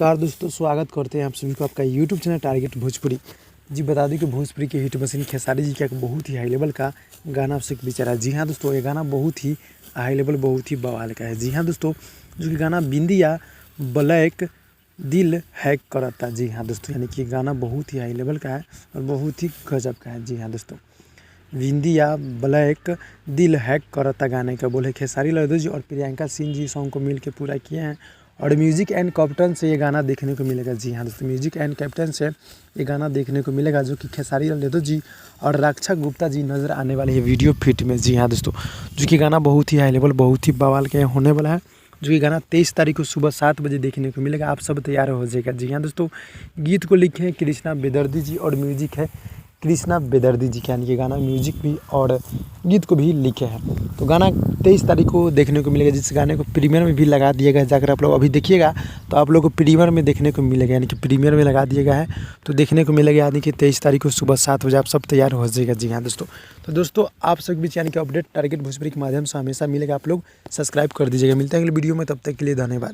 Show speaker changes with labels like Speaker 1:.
Speaker 1: नमस्कार दोस्तों, स्वागत करते हैं आप सभी को आपका यूट्यूब चैनल टारगेट भोजपुरी। जी बता दें कि भोजपुरी के हिट मशीन खेसारी जी का एक बहुत ही हाई लेवल का गाना आपसे बीच रहा है। जी हाँ दोस्तों, ये गाना बहुत ही हाई लेवल, बहुत ही बवाल का है। जी हाँ दोस्तों, जो कि गाना बिंदिया ब्लैक दिल हैक करता। जी हाँ दोस्तों, यानी कि गाना बहुत ही हाई लेवल का है और बहुत ही गजब का है। जी हाँ दोस्तों, बिंदिया ब्लैक दिल हैक करता गाने का बोले खेसारी लाल जी और प्रियंका सिंह जी सॉन्ग को मिल के पूरा किए हैं और म्यूजिक एंड कैप्टन से ये गाना देखने को मिलेगा। जी हाँ दोस्तों, म्यूजिक एंड कैप्टन से ये गाना देखने को मिलेगा, जो कि खेसारी लाल जी और रक्षा गुप्ता जी नज़र आने वाले हैं वीडियो फिट में। जी हाँ दोस्तों, जो कि गाना बहुत ही हाई लेवल, बहुत ही बवाल के होने वाला है। जो कि गाना 23 तारीख को सुबह 7 बजे देखने को मिलेगा। आप सब तैयार हो जाएगा। जी हाँ दोस्तों, गीत को लिखे हैं कृष्णा बेदर्दी जी और म्यूजिक है कृष्णा बेदर्दी जी के, यानी कि गाना म्यूजिक भी और गीत को भी लिखे हैं। तो गाना 23 तारीख को देखने को मिलेगा, जिस गाने को प्रीमियर में भी लगा दिया गया है। जाकर आप लोग अभी देखिएगा तो आप लोग को प्रीमियर में देखने को मिलेगा, यानी कि प्रीमियर में लगा दिया गया है तो देखने को मिलेगा, यानी कि 23 तारीख को सुबह 7 बजे आप सब तैयार हो जाएगा। जी हाँ दोस्तों, तो दोस्तों आप सब बीच यानी कि अपडेट टारगेट भोजपुरी के माध्यम से हमेशा मिलेगा। आप लोग सब्सक्राइब कर दीजिएगा। मिलते हैं अगले वीडियो में, तब तक के लिए धन्यवाद।